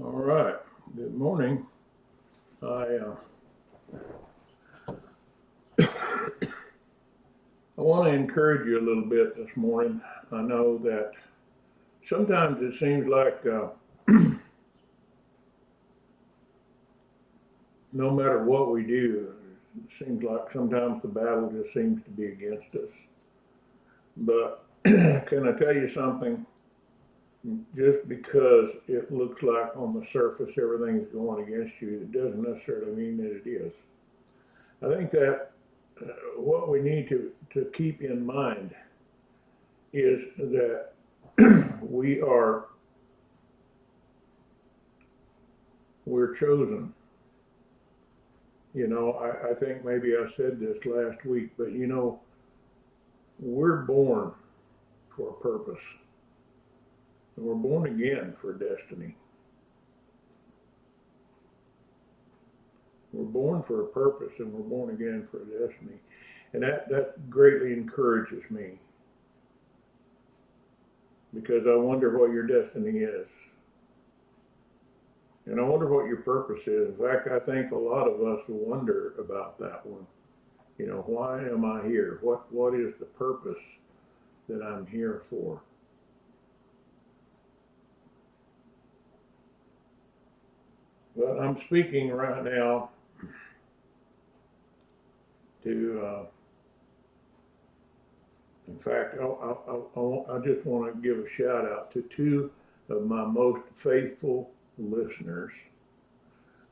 All right. Good morning. I I want to encourage you a little bit this morning. I know that sometimes it seems like no matter what we do, it seems like sometimes the battle just seems to be against us. But can I tell you something? Just because it looks like on the surface everything's going against you, it doesn't necessarily mean that it is. I think that what we need to keep in mind is that we are we're chosen. I think maybe I said this last week, but we're born for a purpose. We're born again for destiny. We're born for a purpose and we're born again for destiny. And that greatly encourages me because I wonder what your destiny is. And I wonder what your purpose is. In fact, I think a lot of us wonder about that one. Why am I here? What is the purpose that I'm here for? But I'm speaking right now to, in fact, I just want to give a shout out to two of my most faithful listeners.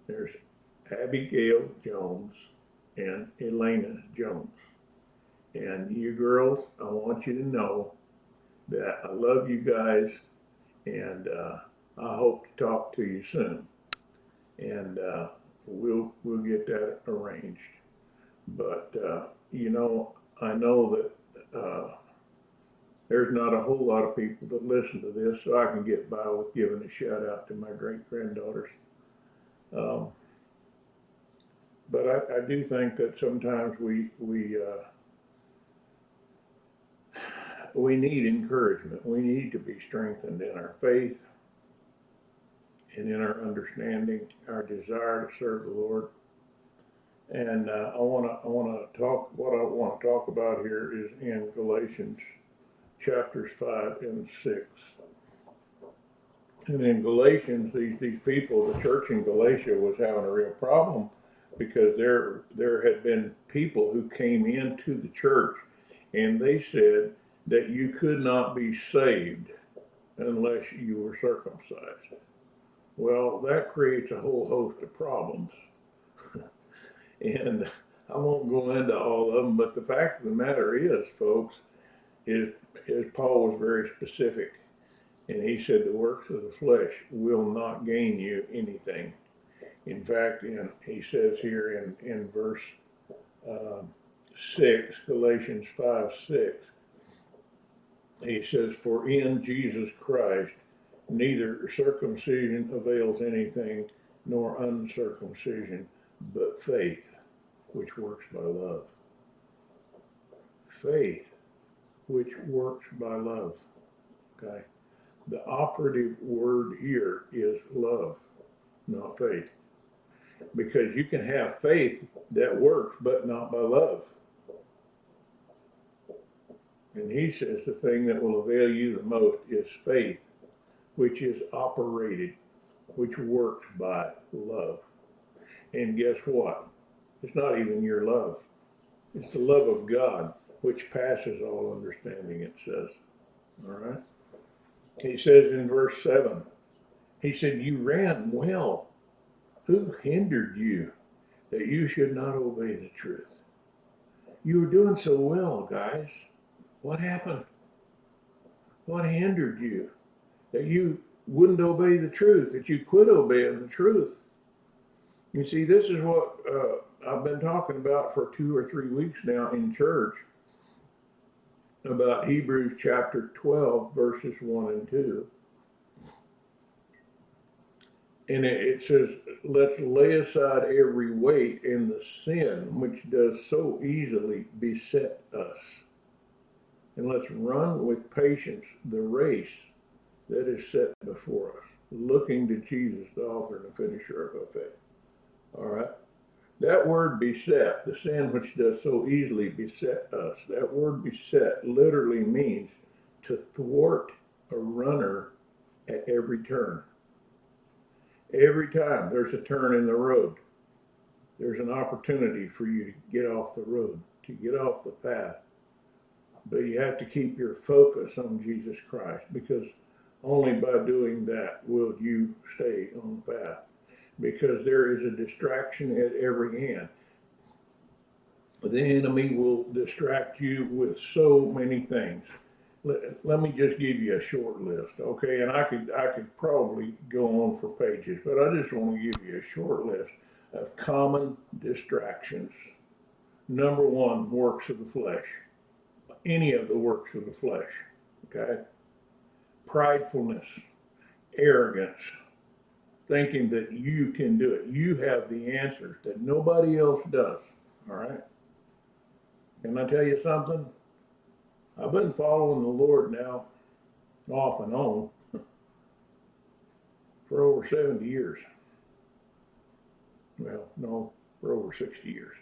There's Abigail Jones and Elena Jones. And you girls, I want you to know that I love you guys and I hope to talk to you soon. And we'll get that arranged. But I know that there's not a whole lot of people that listen to this, so I can get by with giving a shout out to my great granddaughters. Um, but I do think that sometimes we need encouragement. We need to be strengthened in our faith and in our understanding, our desire to serve the Lord. And I want to talk. What I want to talk about here is in Galatians chapters 5 and 6. And in Galatians, these people, the church in Galatia was having a real problem because there had been people who came into the church and they said that you could not be saved unless you were circumcised. Well, that creates a whole host of problems. And I won't go into all of them, but the fact of the matter is, folks, is Paul was very specific. And he said the works of the flesh will not gain you anything. In fact, he says here in verse uh, 6, Galatians 5:6, he says, "For in Jesus Christ neither circumcision avails anything nor uncircumcision, but faith, which works by love." Faith, which works by love. Okay? The operative word here is love, not faith. Because you can have faith that works, but not by love. And he says the thing that will avail you the most is faith, which is operated, which works by love. And guess what? It's not even your love. It's the love of God, which passes all understanding, it says. All right? He says in verse 7, he said, "You ran well. Who hindered you that you should not obey the truth?" You were doing so well, guys. What happened? What hindered you that you wouldn't obey the truth, that you quit obeying the truth? You see, this is what I've been talking about for 2 or 3 weeks now in church about Hebrews chapter 12, verses 1 and 2. And it says, "Let's lay aside every weight and the sin which does so easily beset us. And let's run with patience the race that is set before us." looking to Jesus, the author and the finisher of our faith. All right? That word beset, the sin which does so easily beset us, that word beset literally means to thwart a runner at every turn. Every time there's a turn in the road, there's an opportunity for you to get off the road, to get off the path. But you have to keep your focus on Jesus Christ, because only by doing that will you stay on the path. Because there is a distraction at every hand. The enemy will distract you with so many things. Let me just give you a short list, okay? And I could probably go on for pages, but I just want to give you a short list of common distractions. Number one, works of the flesh. Any of the works of the flesh, okay? Pridefulness, arrogance, thinking that you can do it. You have the answers that nobody else does, all right? Can I tell you something? I've been following the Lord now, off and on, for over 70 years. Well, no, for over 60 years.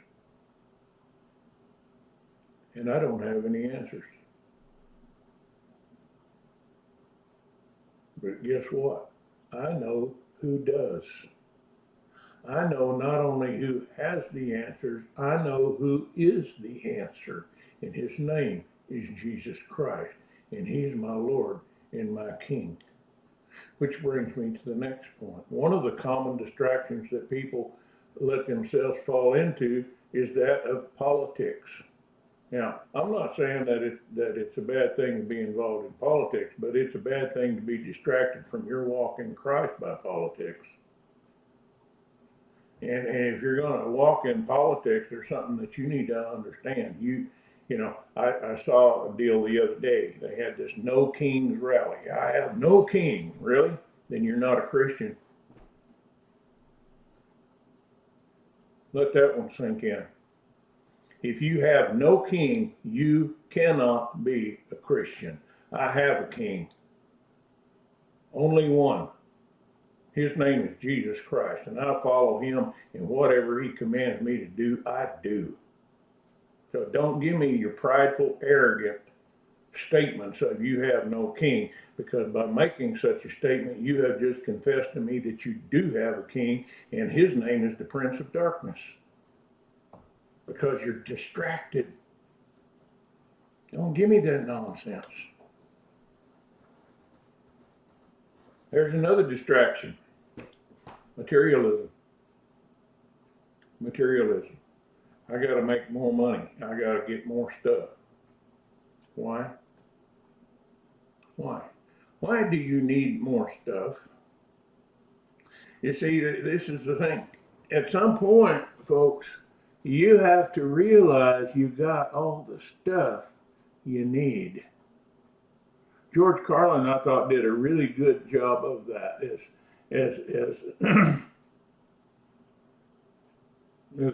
And I don't have any answers. But guess what? I know who does. I know not only who has the answers, I know who is the answer. And his name is Jesus Christ. And he's my Lord and my King. Which brings me to the next point. One of the common distractions that people let themselves fall into is that of politics. Now, I'm not saying that it's a bad thing to be involved in politics, but it's a bad thing to be distracted from your walk in Christ by politics. And if you're going to walk in politics, there's something that you need to understand. I saw a deal the other day. They had this No Kings rally. I have no king, really? Then you're not a Christian. Let that one sink in. If you have no king, you cannot be a Christian. I have a king. Only one. His name is Jesus Christ, and I follow him, and whatever he commands me to do, I do. So don't give me your prideful, arrogant statements of you have no king, because by making such a statement, you have just confessed to me that you do have a king, and his name is the Prince of Darkness. Because you're distracted. Don't give me that nonsense. There's another distraction. Materialism. Materialism. I got to make more money. I got to get more stuff. Why? Why? Why do you need more stuff? You see, this is the thing. At some point, folks, you have to realize you got all the stuff you need. George Carlin, I thought, did a really good job of that. As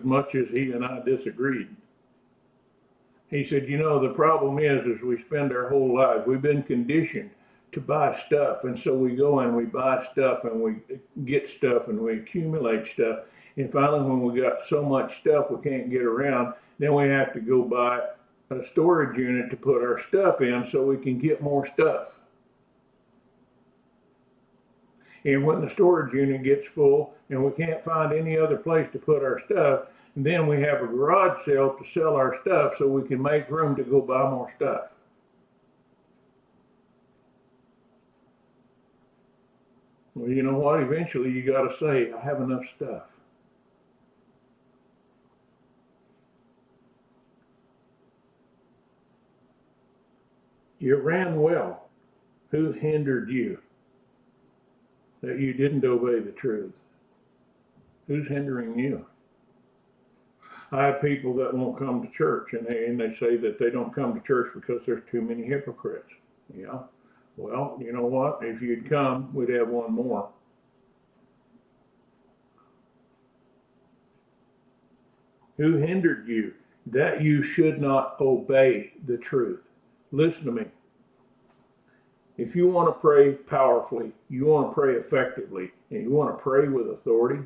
much as he and I disagreed, he said, the problem is we spend our whole lives, we've been conditioned to buy stuff, and so we go and we buy stuff and we get stuff and we accumulate stuff. And finally, when we got so much stuff we can't get around, then we have to go buy a storage unit to put our stuff in so we can get more stuff. And when the storage unit gets full and we can't find any other place to put our stuff, then we have a garage sale to sell our stuff so we can make room to go buy more stuff. Well, you know what? Eventually you got to say, I have enough stuff. You ran well. Who hindered you that you didn't obey the truth? Who's hindering you? I have people that won't come to church, and they say that they don't come to church because there's too many hypocrites. Yeah. Well, you know what? If you'd come, we'd have one more. Who hindered you that you should not obey the truth? Listen to me. If you want to pray powerfully, you want to pray effectively, and you want to pray with authority,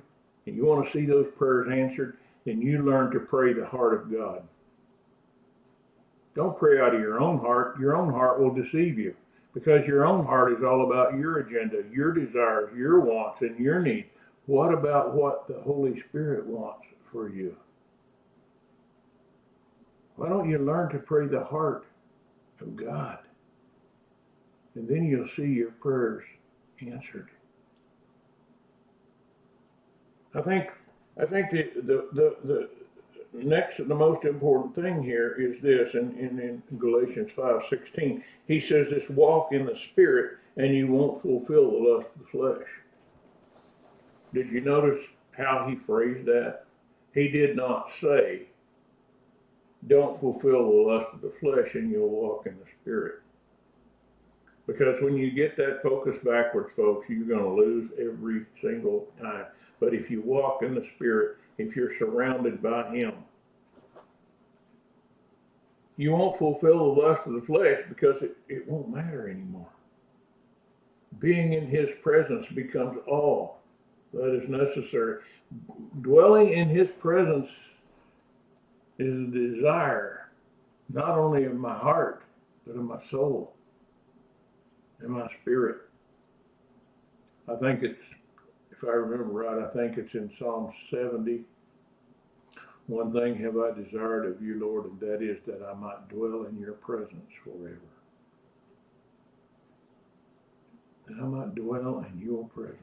and you want to see those prayers answered, then you learn to pray the heart of God. Don't pray out of your own heart. Your own heart will deceive you because your own heart is all about your agenda, your desires, your wants, and your needs. What about what the Holy Spirit wants for you? Why don't you learn to pray the heart of God? And then you'll see your prayers answered. I think the next, the most important thing here is this in Galatians 5:16. He says this, walk in the Spirit and you won't fulfill the lust of the flesh. Did you notice how he phrased that? He did not say, don't fulfill the lust of the flesh and you'll walk in the Spirit. Because when you get that focus backwards, folks, you're going to lose every single time. But if you walk in the Spirit, if you're surrounded by Him, you won't fulfill the lust of the flesh because it won't matter anymore. Being in His presence becomes all that is necessary. Dwelling in His presence is a desire, not only of my heart, but of my soul and my spirit. I think it's, if I remember right, I think it's in Psalm 70. One thing have I desired of you, Lord, and that is that I might dwell in your presence forever. That I might dwell in your presence.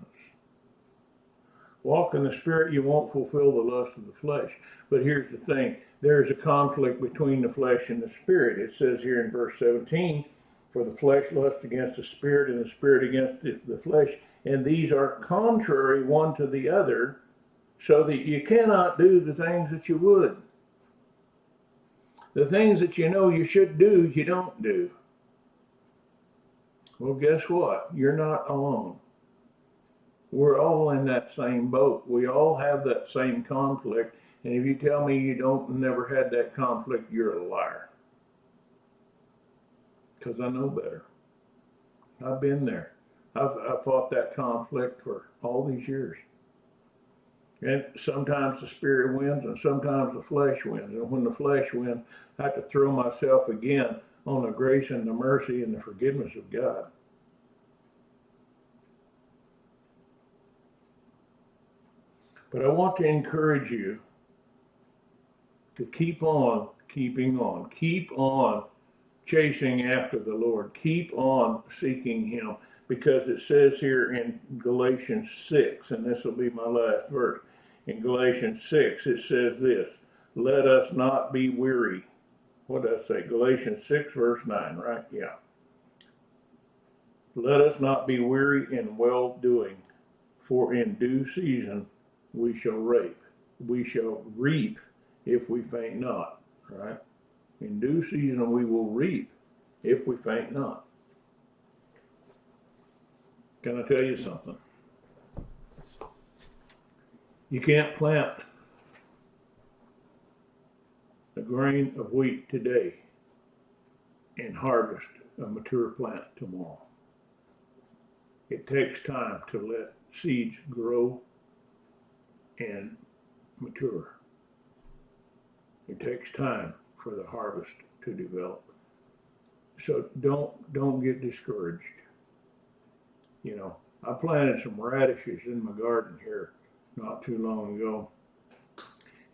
Walk in the Spirit, you won't fulfill the lust of the flesh. But here's the thing, there's a conflict between the flesh and the Spirit. It says here in verse 17, for the flesh lusts against the Spirit, and the Spirit against the flesh, and these are contrary one to the other, so that you cannot do the things that you would. The things that you know you should do, you don't do. Well, guess what? You're not alone. We're all in that same boat. We all have that same conflict. And if you tell me you never had that conflict, you're a liar. Because I know better. I've been there. I've fought that conflict for all these years. And sometimes the Spirit wins and sometimes the flesh wins. And when the flesh wins, I have to throw myself again on the grace and the mercy and the forgiveness of God. But I want to encourage you to keep on keeping on. Keep on chasing after the Lord. Keep on seeking Him. Because it says here in Galatians 6, and this will be my last verse. In Galatians 6, it says this, let us not be weary. What did I say? Galatians 6, verse 9, right? Yeah. Let us not be weary in well-doing, for in due season we shall reap. We shall reap if we faint not, right? In due season we will reap if we faint not. Can I tell you something? You can't plant a grain of wheat today and harvest a mature plant tomorrow. It takes time to let seeds grow and mature. It takes time for the harvest to develop. So don't get discouraged. You know, I planted some radishes in my garden here not too long ago.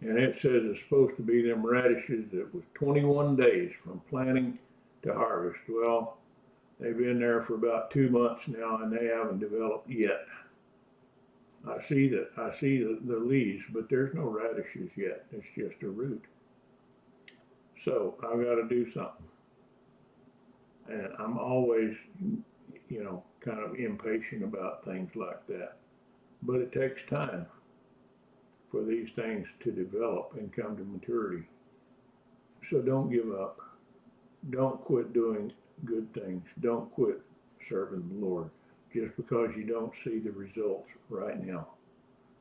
And it says it's supposed to be them radishes that was 21 days from planting to harvest. Well, they've been there for about 2 months now and they haven't developed yet. I see the leaves, but there's no radishes yet. It's just a root. So I've got to do something. And I'm always, you know, kind of impatient about things like that. But it takes time for these things to develop and come to maturity. So don't give up. Don't quit doing good things. Don't quit serving the Lord just because you don't see the results right now.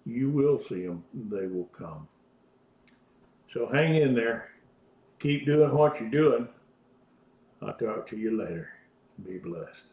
You will see them. They will come. So hang in there. Keep doing what you're doing. I'll talk to you later. Be blessed.